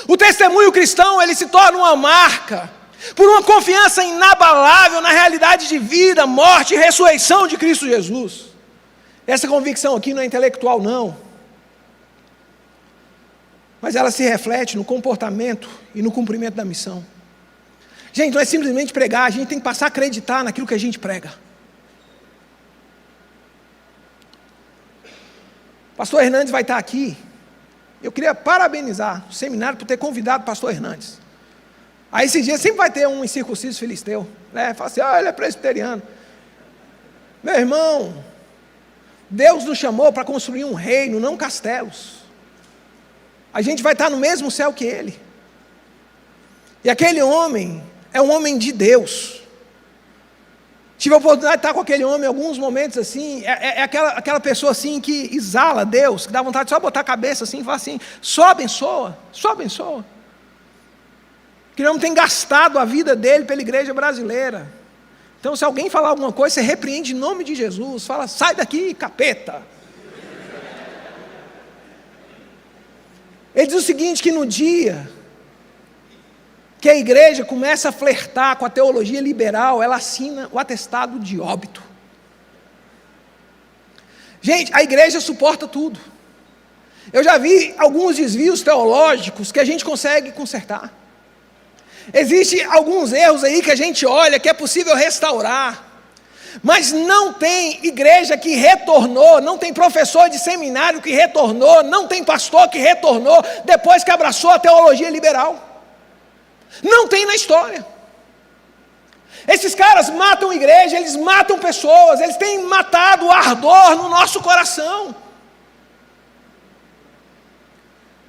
O testemunho cristão ele se torna uma marca por uma confiança inabalável na realidade de vida, morte e ressurreição de Cristo Jesus. Essa convicção aqui não é intelectual não, mas ela se reflete no comportamento e no cumprimento da missão. Gente, não é simplesmente pregar, a gente tem que passar a acreditar naquilo que a gente prega. Pastor Hernandes vai estar aqui. Eu queria parabenizar o seminário por ter convidado o pastor Hernandes. Aí esses dias sempre vai ter um incircunciso filisteu, né? Fala assim: ele é presbiteriano. Meu irmão, Deus nos chamou para construir um reino, não castelos. A gente vai estar no mesmo céu que Ele. E aquele homem é um homem de Deus. Tive a oportunidade de estar com aquele homem em alguns momentos assim, aquela pessoa assim que exala Deus, que dá vontade de só botar a cabeça assim e falar assim, só abençoa. Que não tem gastado a vida dele pela igreja brasileira. Então se alguém falar alguma coisa, você repreende em nome de Jesus, fala, sai daqui, capeta. Ele diz o seguinte, que no dia que a igreja começa a flertar com a teologia liberal, ela assina o atestado de óbito. Gente, a igreja suporta tudo. Eu já vi alguns desvios teológicos que a gente consegue consertar. Existem alguns erros aí que a gente olha que é possível restaurar. Mas não tem igreja que retornou, não tem professor de seminário que retornou, não tem pastor que retornou depois que abraçou a teologia liberal. Não tem na história. Esses caras matam igreja, eles matam pessoas, eles têm matado o ardor no nosso coração.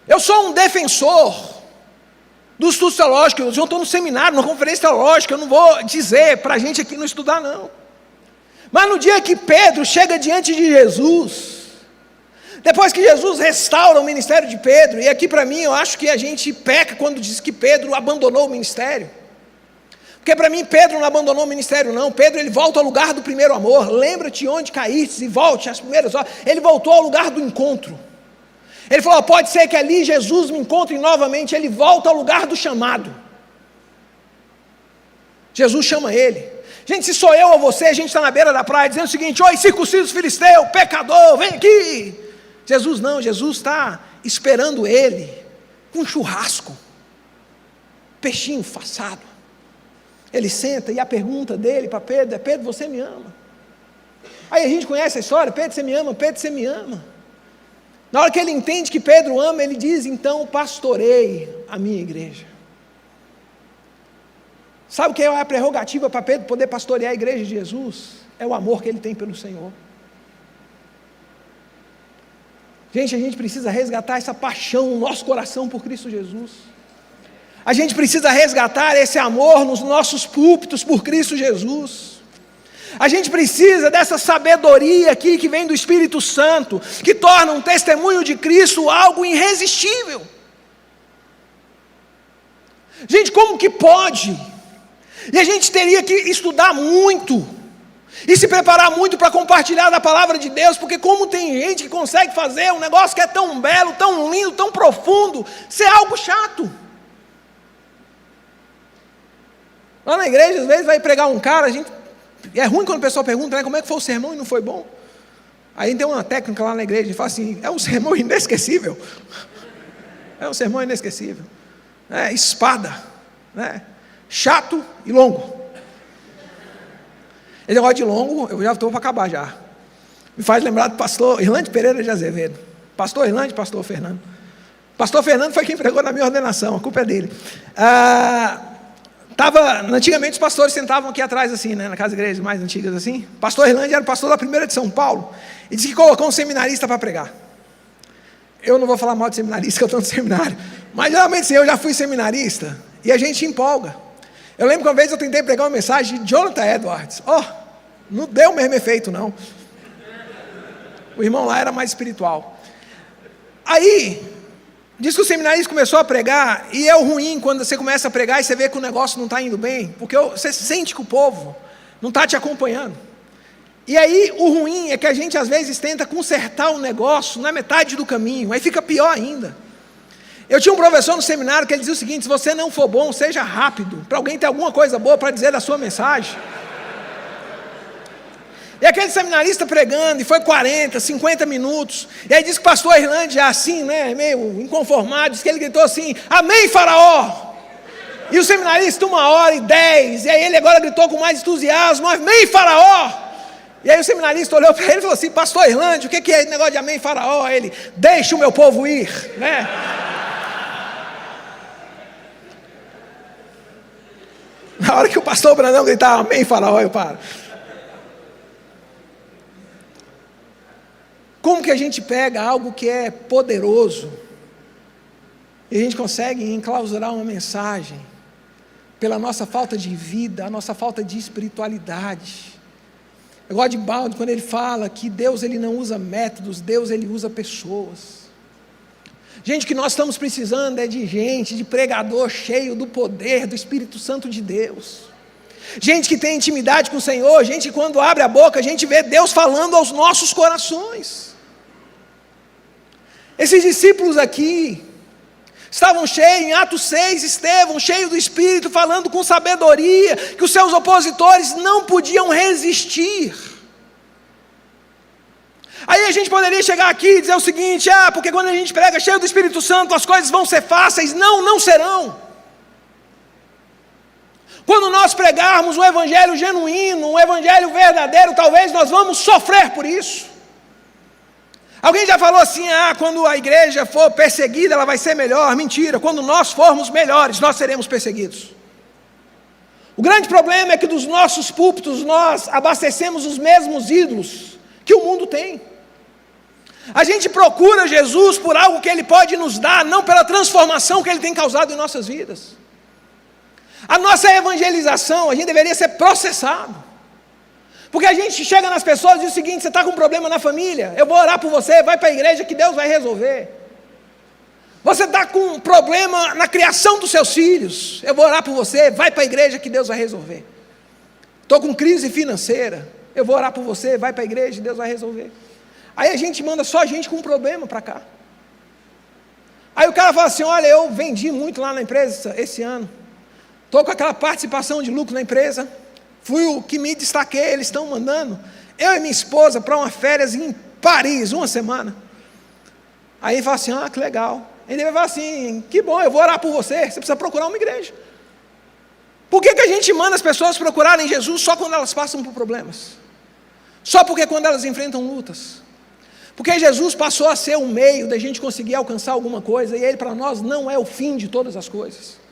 Eu sou um defensor do estudo teológico, eu estou no seminário, numa conferência teológica, eu não vou dizer para a gente aqui não estudar não. Mas no dia que Pedro chega diante de Jesus, depois que Jesus restaura o ministério de Pedro, e aqui para mim eu acho que a gente peca quando diz que Pedro abandonou o ministério. Porque para mim Pedro não abandonou o ministério não, Pedro ele volta ao lugar do primeiro amor, lembra-te onde caíste e volte às primeiras horas, ele voltou ao lugar do encontro. Ele falou, pode ser que ali Jesus me encontre novamente, ele volta ao lugar do chamado. Jesus chama ele. Gente, se sou eu ou você, a gente está na beira da praia dizendo o seguinte, oi circunciso filisteu, pecador, vem aqui. Jesus não, Jesus está esperando ele com um churrasco, peixinho façado. Ele senta e a pergunta dele para Pedro é, Pedro, você me ama? Aí a gente conhece a história, Pedro, você me ama? Pedro, você me ama? Na hora que ele entende que Pedro ama, ele diz, então pastorei a minha igreja. Sabe o que é a prerrogativa para Pedro poder pastorear a igreja de Jesus? É o amor que ele tem pelo Senhor. Gente, a gente precisa resgatar essa paixão no nosso coração por Cristo Jesus. A gente precisa resgatar esse amor nos nossos púlpitos por Cristo Jesus. A gente precisa dessa sabedoria aqui que vem do Espírito Santo, que torna um testemunho de Cristo algo irresistível. Gente, como que pode? E a gente teria que estudar muito e se preparar muito para compartilhar da palavra de Deus, porque como tem gente que consegue fazer um negócio que é tão belo, tão lindo, tão profundo, ser algo chato. Lá na igreja, às vezes vai pregar um cara, é ruim quando o pessoal pergunta, né, como é que foi o sermão e não foi bom? Aí tem uma técnica lá na igreja, a gente fala assim, é um sermão inesquecível. É um sermão inesquecível. Espada, né? Chato e longo. Esse negócio de longo, eu já estou para acabar já. Me faz lembrar do pastor Irlande Pereira de Azevedo. Pastor Irlande, pastor Fernando. Pastor Fernando foi quem pregou na minha ordenação, a culpa é dele. Antigamente os pastores sentavam aqui atrás assim, né, na casa de igrejas mais antigas assim. Pastor Irlande era o pastor da primeira de São Paulo. E disse que colocou um seminarista para pregar. Eu não vou falar mal de seminarista, que eu estou no seminário. Mas geralmente eu já fui seminarista. E a gente empolga. Eu lembro que uma vez eu tentei pregar uma mensagem de Jonathan Edwards. Não deu o mesmo efeito não. O irmão lá era mais espiritual. Aí, diz que o seminarista começou a pregar, e é o ruim quando você começa a pregar e você vê que o negócio não está indo bem, porque você sente que o povo não está te acompanhando. E aí, o ruim é que a gente às vezes tenta consertar o negócio na metade do caminho, aí fica pior ainda. Eu tinha um professor no seminário que ele dizia o seguinte, se você não for bom, seja rápido, para alguém ter alguma coisa boa para dizer da sua mensagem. E aquele seminarista pregando, e foi 40, 50 minutos, e aí disse que o pastor Irlande, assim, né, meio inconformado, disse que ele gritou assim, amém faraó, e o seminarista 1h10, e aí ele agora gritou com mais entusiasmo, amém faraó, e aí o seminarista olhou para ele e falou assim, pastor Irlande, o que é esse negócio de amém faraó? Aí ele, deixa o meu povo ir, né? Na hora que o pastor Brandão gritava amém faraó, eu paro. Como que a gente pega algo que é poderoso e a gente consegue enclausurar uma mensagem pela nossa falta de vida, a nossa falta de espiritualidade? Eu gosto de Balde quando ele fala que Deus ele não usa métodos, Deus ele usa pessoas. Gente, o que nós estamos precisando é de gente, de pregador cheio do poder do Espírito Santo de Deus. Gente que tem intimidade com o Senhor, gente que quando abre a boca, a gente vê Deus falando aos nossos corações. Esses discípulos aqui estavam cheios, em Atos 6, Estevão, cheio do Espírito, falando com sabedoria, que os seus opositores não podiam resistir. Aí a gente poderia chegar aqui e dizer o seguinte: porque quando a gente prega cheio do Espírito Santo, as coisas vão ser fáceis. Não, não serão. Quando nós pregarmos um evangelho genuíno, um evangelho verdadeiro, talvez nós vamos sofrer por isso. Alguém já falou assim: quando a igreja for perseguida, ela vai ser melhor. Mentira, quando nós formos melhores, nós seremos perseguidos. O grande problema é que dos nossos púlpitos nós abastecemos os mesmos ídolos que o mundo tem. A gente procura Jesus por algo que Ele pode nos dar, não pela transformação que Ele tem causado em nossas vidas. A nossa evangelização, a gente deveria ser processado. Porque a gente chega nas pessoas e diz o seguinte: você está com um problema na família, eu vou orar por você, vai para a igreja que Deus vai resolver. Você está com um problema na criação dos seus filhos, eu vou orar por você, vai para a igreja que Deus vai resolver. Estou com crise financeira, eu vou orar por você, vai para a igreja que Deus vai resolver. Aí a gente manda só gente com um problema para cá. Aí o cara fala assim: olha, eu vendi muito lá na empresa esse ano, estou com aquela participação de lucro na empresa, fui o que me destaquei, eles estão mandando eu e minha esposa para uma férias em Paris, uma semana. Aí ele fala assim: que legal. Ele vai falar assim: que bom, eu vou orar por você, você precisa procurar uma igreja. Por que a gente manda as pessoas procurarem Jesus só quando elas passam por problemas? Só porque quando elas enfrentam lutas? Porque Jesus passou a ser um meio da gente conseguir alcançar alguma coisa, e Ele para nós não é o fim de todas as coisas.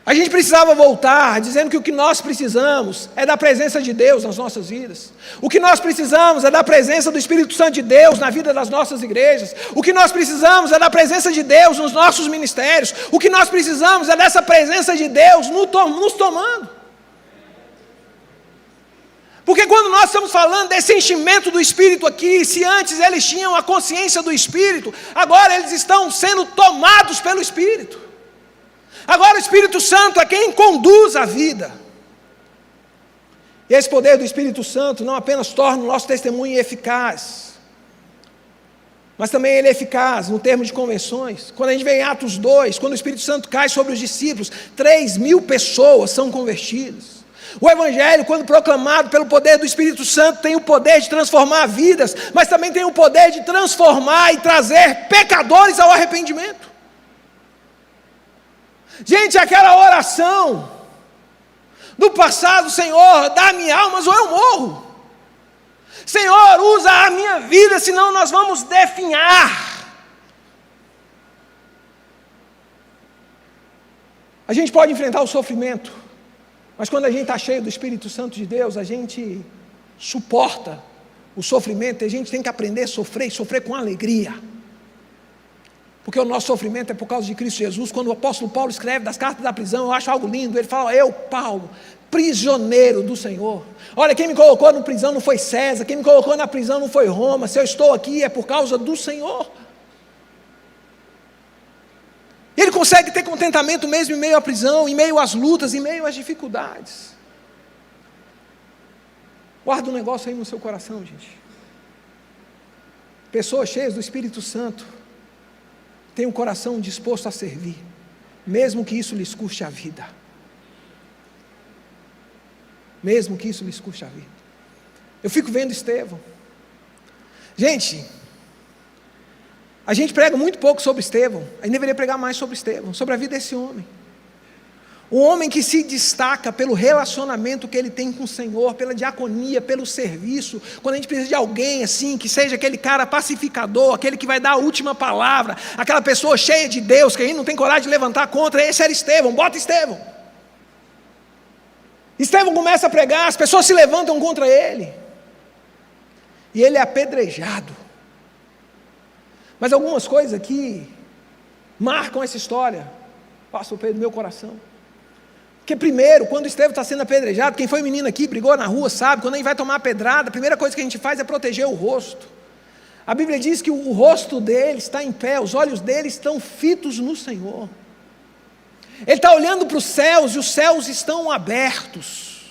A gente precisava voltar dizendo que o que nós precisamos é da presença de Deus nas nossas vidas. O que nós precisamos é da presença do Espírito Santo de Deus na vida das nossas igrejas. O que nós precisamos é da presença de Deus nos nossos ministérios. O que nós precisamos é dessa presença de Deus nos tomando. Porque quando nós estamos falando desse enchimento do Espírito aqui, se antes eles tinham a consciência do Espírito, agora eles estão sendo tomados pelo Espírito. Agora o Espírito Santo é quem conduz a vida. E esse poder do Espírito Santo não apenas torna o nosso testemunho eficaz, mas também ele é eficaz no termo de conversões. Quando a gente vê em Atos 2, quando o Espírito Santo cai sobre os discípulos, 3.000 pessoas são convertidas. O Evangelho, quando proclamado pelo poder do Espírito Santo, tem o poder de transformar vidas, mas também tem o poder de transformar e trazer pecadores ao arrependimento. Gente, aquela oração do passado: Senhor, dá-me almas ou eu morro. Senhor, usa a minha vida, senão nós vamos definhar. A gente pode enfrentar o sofrimento, mas quando a gente está cheio do Espírito Santo de Deus, a gente suporta o sofrimento, e a gente tem que aprender a sofrer, e sofrer com alegria. Porque o nosso sofrimento é por causa de Cristo Jesus. Quando o apóstolo Paulo escreve das cartas da prisão, eu acho algo lindo. Ele fala: eu, Paulo, prisioneiro do Senhor. Olha, quem me colocou na prisão não foi César, quem me colocou na prisão não foi Roma. Se eu estou aqui é por causa do Senhor. Ele consegue ter contentamento mesmo em meio à prisão, em meio às lutas, em meio às dificuldades. Guarda um negócio aí no seu coração, gente. Pessoas cheias do Espírito Santo têm um coração disposto a servir, mesmo que isso lhes custe a vida. Mesmo que isso lhes custe a vida. Eu fico vendo Estevão. Gente, a gente prega muito pouco sobre Estevão. A gente deveria pregar mais sobre Estevão, sobre a vida desse homem. Um homem que se destaca pelo relacionamento que ele tem com o Senhor, pela diaconia, pelo serviço. Quando a gente precisa de alguém assim, que seja aquele cara pacificador, aquele que vai dar a última palavra, aquela pessoa cheia de Deus, que a gente não tem coragem de levantar contra, esse era Estevão. Bota Estevão. Estevão começa a pregar, as pessoas se levantam contra ele. e ele é apedrejado. Mas algumas coisas aqui marcam essa história, pastor Pedro, meu coração. Porque primeiro, quando Estevão está sendo apedrejado, quem foi menino aqui, brigou na rua, sabe, quando a gente vai tomar a pedrada, a primeira coisa que a gente faz é proteger o rosto. A Bíblia diz que o rosto dele está em pé, os olhos dele estão fitos no Senhor. Ele está olhando para os céus e os céus estão abertos.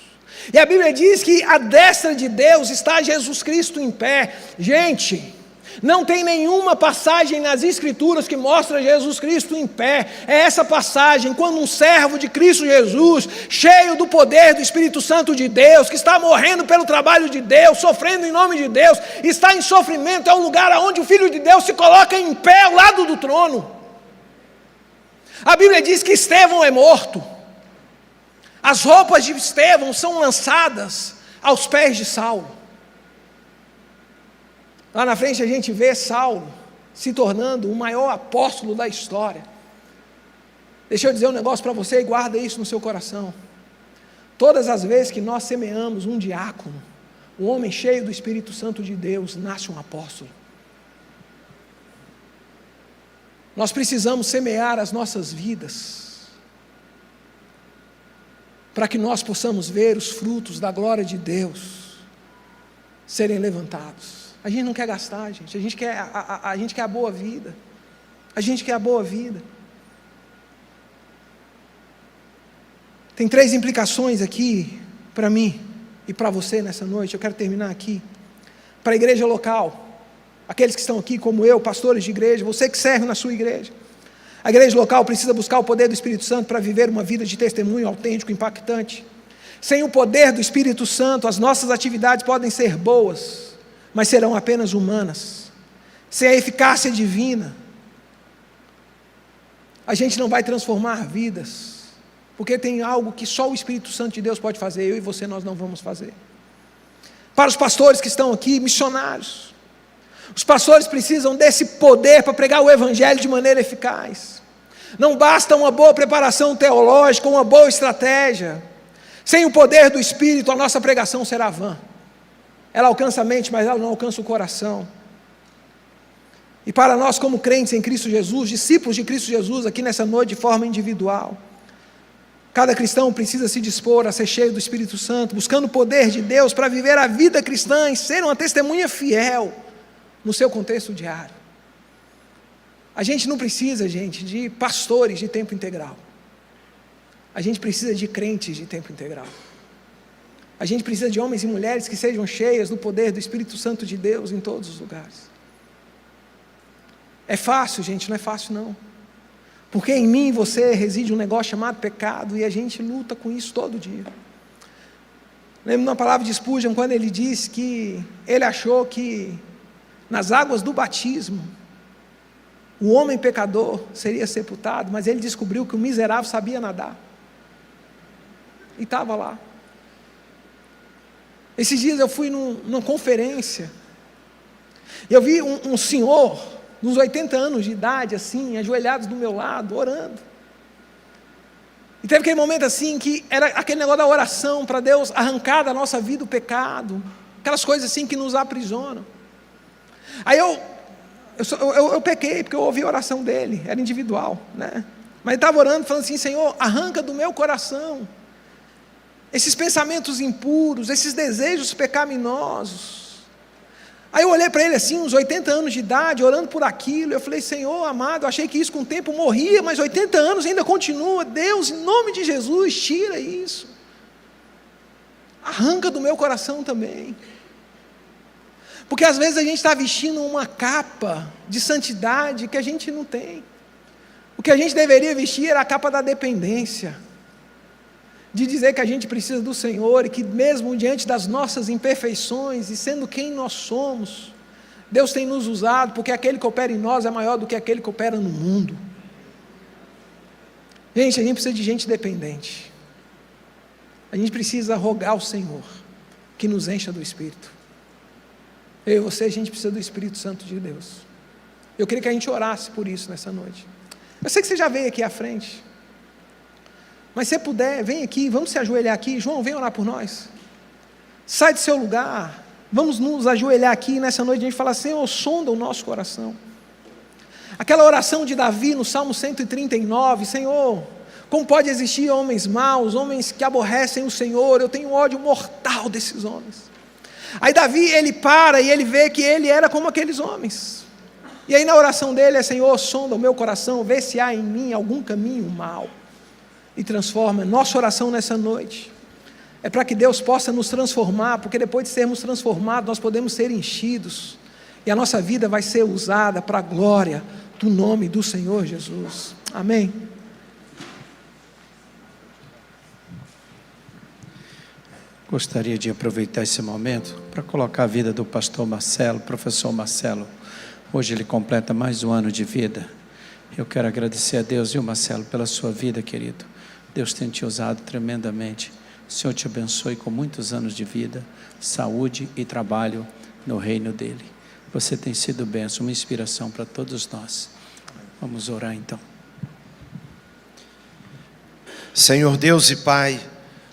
E a Bíblia diz que à destra de Deus está Jesus Cristo em pé. Gente, não tem nenhuma passagem nas Escrituras que mostra Jesus Cristo em pé. É essa passagem, quando um servo de Cristo Jesus, cheio do poder do Espírito Santo de Deus, que está morrendo pelo trabalho de Deus, sofrendo em nome de Deus, está em sofrimento, é um lugar onde o Filho de Deus se coloca em pé ao lado do trono. A Bíblia diz que Estevão é morto. As roupas de Estevão são lançadas aos pés de Saulo. Lá na frente a gente vê Saulo se tornando o maior apóstolo da história. Deixa eu dizer um negócio para você e guarda isso no seu coração. Todas as vezes que nós semeamos um diácono, um homem cheio do Espírito Santo de Deus, nasce um apóstolo. Nós precisamos semear as nossas vidas, para que nós possamos ver os frutos da glória de Deus serem levantados. A gente não quer gastar, gente. A gente quer a boa vida. A gente quer a boa vida. Tem 3 implicações aqui para mim e para você nessa noite. Eu quero terminar aqui. Para a igreja local, aqueles que estão aqui como eu, pastores de igreja, você que serve na sua igreja. A igreja local precisa buscar o poder do Espírito Santo para viver uma vida de testemunho autêntico, impactante. Sem o poder do Espírito Santo, as nossas atividades podem ser boas, mas serão apenas humanas. Sem a eficácia divina, a gente não vai transformar vidas, porque tem algo que só o Espírito Santo de Deus pode fazer, eu e você nós não vamos fazer. Para os pastores que estão aqui, missionários, os pastores precisam desse poder para pregar o Evangelho de maneira eficaz. Não basta uma boa preparação teológica, uma boa estratégia. Sem o poder do Espírito, a nossa pregação será vã. Ela alcança a mente, mas ela não alcança o coração. E para nós como crentes em Cristo Jesus, discípulos de Cristo Jesus, aqui nessa noite de forma individual, cada cristão precisa se dispor a ser cheio do Espírito Santo, buscando o poder de Deus para viver a vida cristã e ser uma testemunha fiel no seu contexto diário. A gente não precisa, gente, de pastores de tempo integral. A gente precisa de crentes de tempo integral. A gente precisa de homens e mulheres que sejam cheias do poder do Espírito Santo de Deus em todos os lugares. É fácil, gente? Não é fácil não. Porque em mim e você reside um negócio chamado pecado e a gente luta com isso todo dia. Lembro na palavra de Spurgeon quando ele disse que ele achou que nas águas do batismo o homem pecador seria sepultado, mas ele descobriu que o miserável sabia nadar. E estava lá. Esses dias eu fui numa conferência, e eu vi um senhor, uns 80 anos de idade, assim, ajoelhados do meu lado, orando. E teve aquele momento assim, que era aquele negócio da oração, para Deus arrancar da nossa vida o pecado, aquelas coisas assim que nos aprisionam. Aí eu pequei, porque eu ouvi a oração dele, era individual, né? Mas ele estava orando, falando assim: Senhor, arranca do meu coração esses pensamentos impuros, esses desejos pecaminosos. Aí eu olhei para ele assim, uns 80 anos de idade, orando por aquilo. Eu falei: Senhor amado, eu achei que isso com o tempo morria, mas 80 anos ainda continua. Deus, em nome de Jesus, tira isso. Arranca do meu coração também. Porque às vezes a gente está vestindo uma capa de santidade que a gente não tem. O que a gente deveria vestir era a capa da dependência, de dizer que a gente precisa do Senhor e que mesmo diante das nossas imperfeições e sendo quem nós somos, Deus tem nos usado, porque aquele que opera em nós é maior do que aquele que opera no mundo. Gente, a gente precisa de gente dependente. A gente precisa rogar ao Senhor que nos encha do Espírito. Eu e você, a gente precisa do Espírito Santo de Deus. Eu queria que a gente orasse por isso nessa noite. Eu sei que você já veio aqui à frente, mas se puder, vem aqui, vamos se ajoelhar aqui. João, vem orar por nós. Sai do seu lugar, Vamos nos ajoelhar aqui nessa noite e a gente falar: Senhor, sonda o nosso coração. Aquela oração de Davi no Salmo 139, Senhor, como pode existir homens maus, homens que aborrecem o Senhor? Eu tenho ódio mortal desses homens. Aí Davi, ele para e ele vê que ele era como aqueles homens. E aí na oração dele é: Senhor, sonda o meu coração, vê se há em mim algum caminho mal, e transforma. Nossa oração nessa noite é para que Deus possa nos transformar, porque depois de sermos transformados, nós podemos ser enchidos, e a nossa vida vai ser usada para a glória do nome do Senhor Jesus. Amém? Gostaria de aproveitar esse momento para colocar a vida do pastor Marcelo, professor Marcelo. Hoje ele completa mais um ano de vida. Eu quero agradecer a Deus, viu, Marcelo, pela sua vida, querido. Deus tem te usado tremendamente. O Senhor te abençoe com muitos anos de vida, saúde e trabalho no reino dele. Você tem sido bênção, uma inspiração para todos nós. Vamos orar então. Senhor Deus e Pai,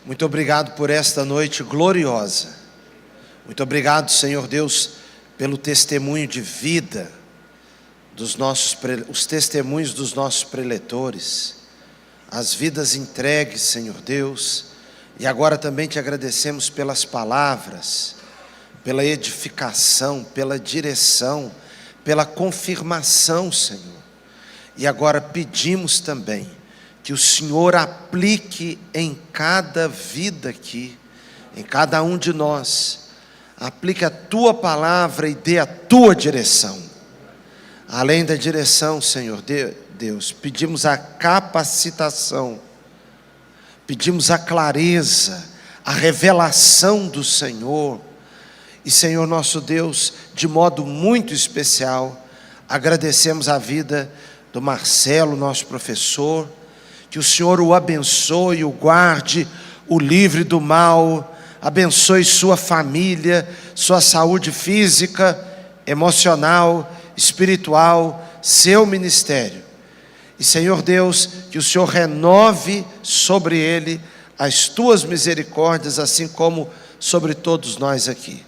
muito obrigado por esta noite gloriosa. Muito obrigado, Senhor Deus, pelo testemunho de vida os testemunhos dos nossos preletores, as vidas entregues, Senhor Deus. E agora também te agradecemos pelas palavras, pela edificação, pela direção, pela confirmação, Senhor. E agora pedimos também que o Senhor aplique em cada vida aqui, em cada um de nós, aplique a Tua palavra e dê a Tua direção. Além da direção, Senhor Deus, pedimos a capacitação, pedimos a clareza, a revelação do Senhor. E, Senhor nosso Deus, de modo muito especial, agradecemos a vida do Marcelo, nosso professor. Que o Senhor o abençoe, o guarde, o livre do mal, abençoe sua família, sua saúde física, emocional, espiritual, seu ministério. E, Senhor Deus, que o Senhor renove sobre ele as tuas misericórdias, assim como sobre todos nós aqui.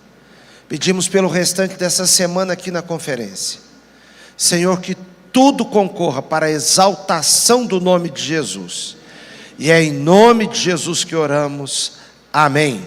Pedimos pelo restante dessa semana aqui na conferência, Senhor, que tudo concorra para a exaltação do nome de Jesus. E é em nome de Jesus que oramos. Amém.